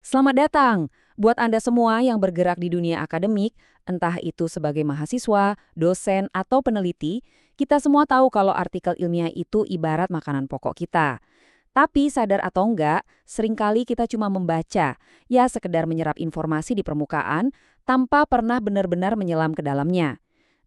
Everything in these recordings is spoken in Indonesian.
Selamat datang buat Anda semua yang bergerak di dunia akademik, entah itu sebagai mahasiswa, dosen, atau peneliti. Kita semua tahu kalau artikel ilmiah itu ibarat makanan pokok kita. Tapi sadar atau enggak, seringkali kita cuma membaca, ya sekedar menyerap informasi di permukaan tanpa pernah benar-benar menyelam ke dalamnya.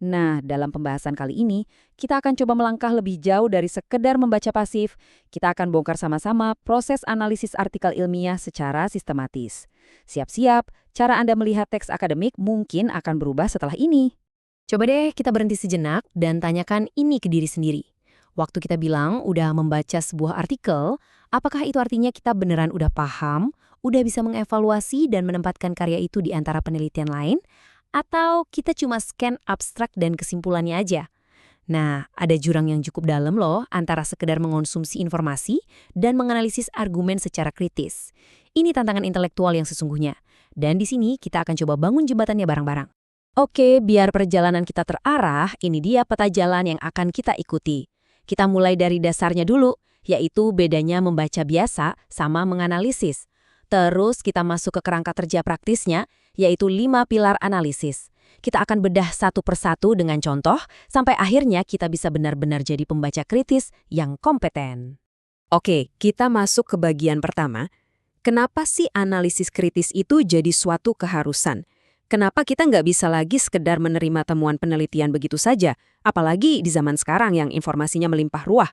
Nah, dalam pembahasan kali ini, kita akan coba melangkah lebih jauh dari sekedar membaca pasif. Kita akan bongkar sama-sama proses analisis artikel ilmiah secara sistematis. Siap-siap, cara Anda melihat teks akademik mungkin akan berubah setelah ini. Coba deh kita berhenti sejenak dan tanyakan ini ke diri sendiri. Waktu kita bilang udah membaca sebuah artikel, apakah itu artinya kita beneran udah paham, udah bisa mengevaluasi dan menempatkan karya itu di antara penelitian lain? Atau kita cuma scan abstrak dan kesimpulannya aja? Nah, ada jurang yang cukup dalam loh antara sekedar mengonsumsi informasi dan menganalisis argumen secara kritis. Ini tantangan intelektual yang sesungguhnya. Dan di sini kita akan coba bangun jembatannya bareng-bareng. Oke, biar perjalanan kita terarah, ini dia peta jalan yang akan kita ikuti. Kita mulai dari dasarnya dulu, yaitu bedanya membaca biasa sama menganalisis. Terus kita masuk ke kerangka kerja praktisnya, yaitu 5 pilar analisis. Kita akan bedah satu persatu dengan contoh, sampai akhirnya kita bisa benar-benar jadi pembaca kritis yang kompeten. Oke, kita masuk ke bagian pertama. Kenapa sih analisis kritis itu jadi suatu keharusan? Kenapa kita nggak bisa lagi sekedar menerima temuan penelitian begitu saja, apalagi di zaman sekarang yang informasinya melimpah ruah?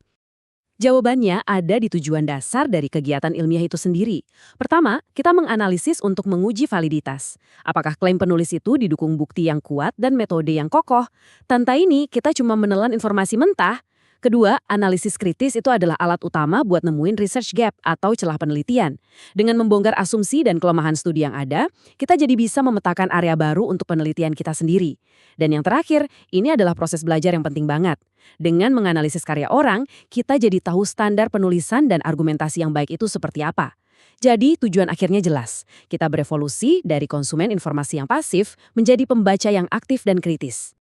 Jawabannya ada di tujuan dasar dari kegiatan ilmiah itu sendiri. Pertama, kita menganalisis untuk menguji validitas. Apakah klaim penulis itu didukung bukti yang kuat dan metode yang kokoh? Tanpa ini, kita cuma menelan informasi mentah. Kedua, analisis kritis itu adalah alat utama buat nemuin research gap atau celah penelitian. Dengan membongkar asumsi dan kelemahan studi yang ada, kita jadi bisa memetakan area baru untuk penelitian kita sendiri. Dan yang terakhir, ini adalah proses belajar yang penting banget. Dengan menganalisis karya orang, kita jadi tahu standar penulisan dan argumentasi yang baik itu seperti apa. Jadi tujuan akhirnya jelas. Kita berevolusi dari konsumen informasi yang pasif menjadi pembaca yang aktif dan kritis.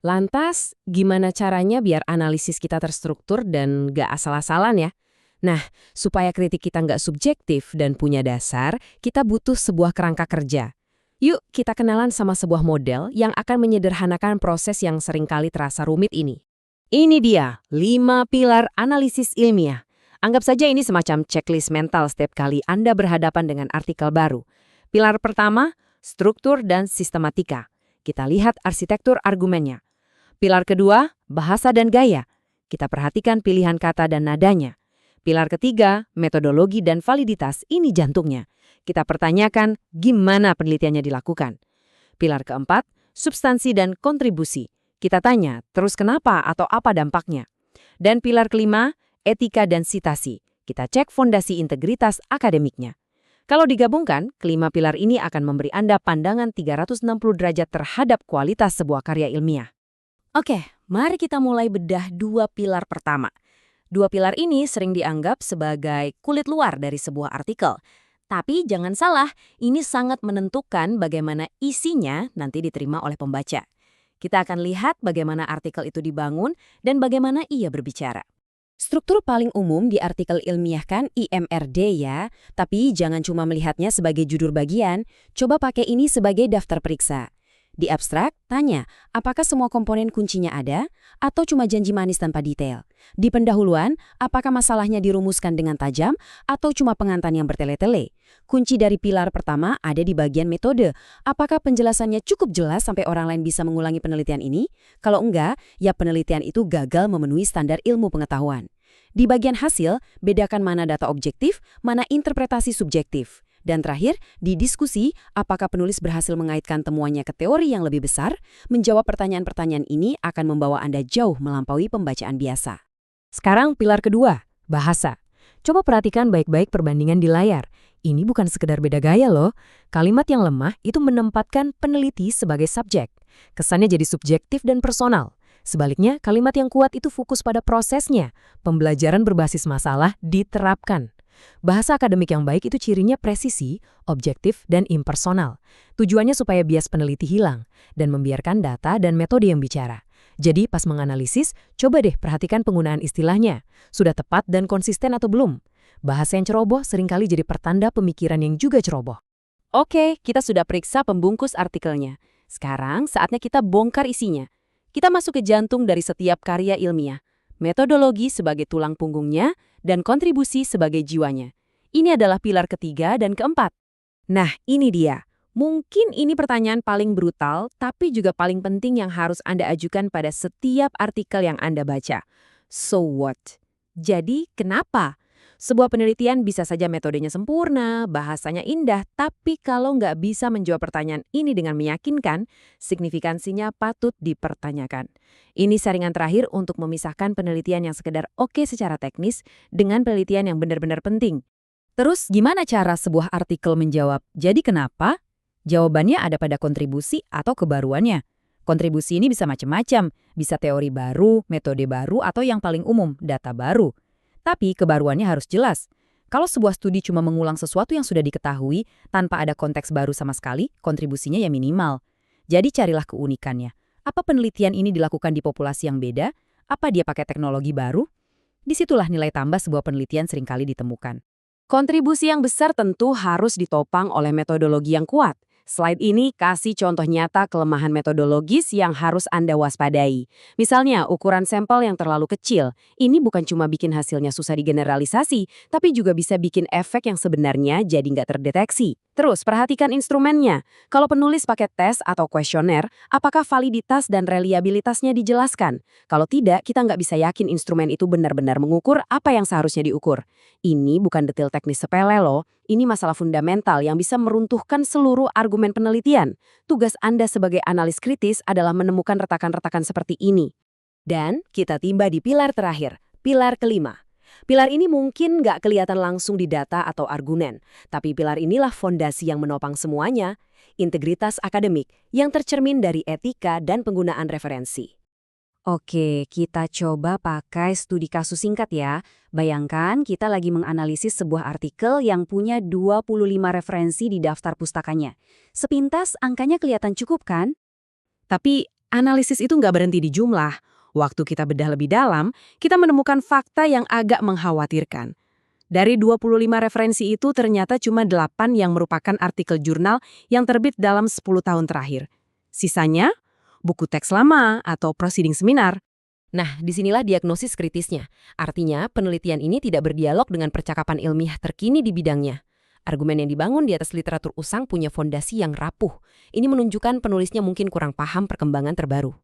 Lantas, gimana caranya biar analisis kita terstruktur dan gak asal-asalan ya? Nah, supaya kritik kita gak subjektif dan punya dasar, kita butuh sebuah kerangka kerja. Yuk, kita kenalan sama sebuah model yang akan menyederhanakan proses yang seringkali terasa rumit ini. Ini dia, 5 pilar analisis ilmiah. Anggap saja ini semacam checklist mental setiap kali Anda berhadapan dengan artikel baru. Pilar pertama, struktur dan sistematika. Kita lihat arsitektur argumennya. Pilar kedua, bahasa dan gaya. Kita perhatikan pilihan kata dan nadanya. Pilar ketiga, metodologi dan validitas, ini jantungnya. Kita pertanyakan gimana penelitiannya dilakukan. Pilar keempat, substansi dan kontribusi. Kita tanya, terus kenapa atau apa dampaknya. Dan pilar kelima, etika dan sitasi. Kita cek fondasi integritas akademiknya. Kalau digabungkan, kelima pilar ini akan memberi Anda pandangan 360 derajat terhadap kualitas sebuah karya ilmiah. Oke, mari kita mulai bedah 2 pilar pertama. 2 pilar ini sering dianggap sebagai kulit luar dari sebuah artikel. Tapi jangan salah, ini sangat menentukan bagaimana isinya nanti diterima oleh pembaca. Kita akan lihat bagaimana artikel itu dibangun dan bagaimana ia berbicara. Struktur paling umum di artikel ilmiah kan IMRD ya, tapi jangan cuma melihatnya sebagai judul bagian, coba pakai ini sebagai daftar periksa. Di abstrak, tanya, apakah semua komponen kuncinya ada, atau cuma janji manis tanpa detail? Di pendahuluan, apakah masalahnya dirumuskan dengan tajam, atau cuma pengantar yang bertele-tele? Kunci dari pilar pertama ada di bagian metode. Apakah penjelasannya cukup jelas sampai orang lain bisa mengulangi penelitian ini? Kalau enggak, ya penelitian itu gagal memenuhi standar ilmu pengetahuan. Di bagian hasil, bedakan mana data objektif, mana interpretasi subjektif. Dan terakhir, di diskusi, apakah penulis berhasil mengaitkan temuannya ke teori yang lebih besar? Menjawab pertanyaan-pertanyaan ini akan membawa Anda jauh melampaui pembacaan biasa. Sekarang pilar kedua, bahasa. Coba perhatikan baik-baik perbandingan di layar. Ini bukan sekedar beda gaya loh. Kalimat yang lemah itu menempatkan peneliti sebagai subjek. Kesannya jadi subjektif dan personal. Sebaliknya, kalimat yang kuat itu fokus pada prosesnya. Pembelajaran berbasis masalah diterapkan. Bahasa akademik yang baik itu cirinya presisi, objektif, dan impersonal. Tujuannya supaya bias peneliti hilang dan membiarkan data dan metode yang bicara. Jadi pas menganalisis, coba deh perhatikan penggunaan istilahnya. Sudah tepat dan konsisten atau belum? Bahasa yang ceroboh seringkali jadi pertanda pemikiran yang juga ceroboh. Oke, kita sudah periksa pembungkus artikelnya. Sekarang saatnya kita bongkar isinya. Kita masuk ke jantung dari setiap karya ilmiah. Metodologi sebagai tulang punggungnya dan kontribusi sebagai jiwanya. Ini adalah pilar ketiga dan keempat. Nah, ini dia. Mungkin ini pertanyaan paling brutal, tapi juga paling penting yang harus Anda ajukan pada setiap artikel yang Anda baca. So what? Jadi, kenapa? Sebuah penelitian bisa saja metodenya sempurna, bahasanya indah, tapi kalau nggak bisa menjawab pertanyaan ini dengan meyakinkan, signifikansinya patut dipertanyakan. Ini saringan terakhir untuk memisahkan penelitian yang sekedar oke secara teknis dengan penelitian yang benar-benar penting. Terus gimana cara sebuah artikel menjawab, jadi kenapa? Jawabannya ada pada kontribusi atau kebaruannya. Kontribusi ini bisa macam-macam, bisa teori baru, metode baru, atau yang paling umum, data baru. Tapi kebaruannya harus jelas. Kalau sebuah studi cuma mengulang sesuatu yang sudah diketahui tanpa ada konteks baru sama sekali, kontribusinya ya minimal. Jadi carilah keunikannya. Apa penelitian ini dilakukan di populasi yang beda? Apa dia pakai teknologi baru? Disitulah nilai tambah sebuah penelitian seringkali ditemukan. Kontribusi yang besar tentu harus ditopang oleh metodologi yang kuat. Slide ini kasih contoh nyata kelemahan metodologis yang harus Anda waspadai. Misalnya, ukuran sampel yang terlalu kecil. Ini bukan cuma bikin hasilnya susah digeneralisasi, tapi juga bisa bikin efek yang sebenarnya jadi nggak terdeteksi. Terus, perhatikan instrumennya. Kalau penulis pakai tes atau kuesioner, apakah validitas dan reliabilitasnya dijelaskan? Kalau tidak, kita nggak bisa yakin instrumen itu benar-benar mengukur apa yang seharusnya diukur. Ini bukan detail teknis sepele loh. Ini masalah fundamental yang bisa meruntuhkan seluruh argumen penelitian. Tugas Anda sebagai analis kritis adalah menemukan retakan-retakan seperti ini. Dan kita tiba di pilar terakhir, pilar kelima. Pilar ini mungkin nggak kelihatan langsung di data atau argumen, tapi pilar inilah fondasi yang menopang semuanya, integritas akademik yang tercermin dari etika dan penggunaan referensi. Oke, kita coba pakai studi kasus singkat ya. Bayangkan kita lagi menganalisis sebuah artikel yang punya 25 referensi di daftar pustakanya. Sepintas angkanya kelihatan cukup kan? Tapi analisis itu nggak berhenti di jumlah. Waktu kita bedah lebih dalam, kita menemukan fakta yang agak mengkhawatirkan. Dari 25 referensi itu ternyata cuma 8 yang merupakan artikel jurnal yang terbit dalam 10 tahun terakhir. Sisanya buku teks lama atau proceeding seminar. Nah, disinilah diagnosis kritisnya. Artinya, penelitian ini tidak berdialog dengan percakapan ilmiah terkini di bidangnya. Argumen yang dibangun di atas literatur usang punya fondasi yang rapuh. Ini menunjukkan penulisnya mungkin kurang paham perkembangan terbaru.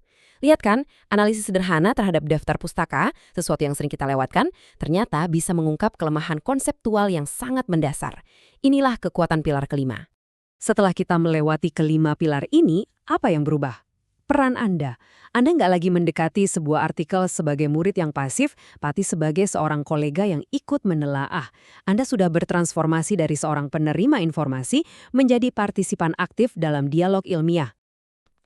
Lihat kan, analisis sederhana terhadap daftar pustaka, sesuatu yang sering kita lewatkan, ternyata bisa mengungkap kelemahan konseptual yang sangat mendasar. Inilah kekuatan pilar kelima. Setelah kita melewati kelima pilar ini, apa yang berubah? Peran Anda. Anda nggak lagi mendekati sebuah artikel sebagai murid yang pasif, tapi sebagai seorang kolega yang ikut menelaah. Anda sudah bertransformasi dari seorang penerima informasi menjadi partisipan aktif dalam dialog ilmiah.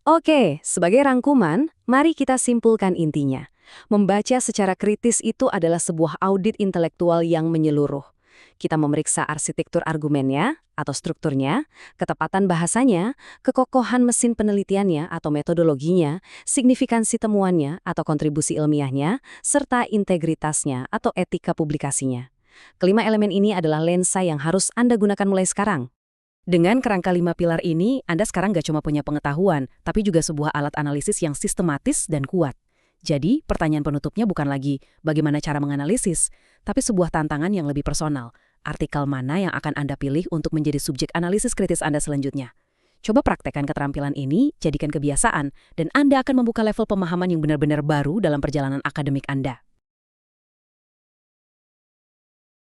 Oke, sebagai rangkuman, mari kita simpulkan intinya. Membaca secara kritis itu adalah sebuah audit intelektual yang menyeluruh. Kita memeriksa arsitektur argumennya atau strukturnya, ketepatan bahasanya, kekokohan mesin penelitiannya atau metodologinya, signifikansi temuannya atau kontribusi ilmiahnya, serta integritasnya atau etika publikasinya. Kelima elemen ini adalah lensa yang harus Anda gunakan mulai sekarang. Dengan kerangka 5 pilar ini, Anda sekarang nggak cuma punya pengetahuan, tapi juga sebuah alat analisis yang sistematis dan kuat. Jadi, pertanyaan penutupnya bukan lagi bagaimana cara menganalisis, tapi sebuah tantangan yang lebih personal. Artikel mana yang akan Anda pilih untuk menjadi subjek analisis kritis Anda selanjutnya? Coba praktekkan keterampilan ini, jadikan kebiasaan, dan Anda akan membuka level pemahaman yang benar-benar baru dalam perjalanan akademik Anda.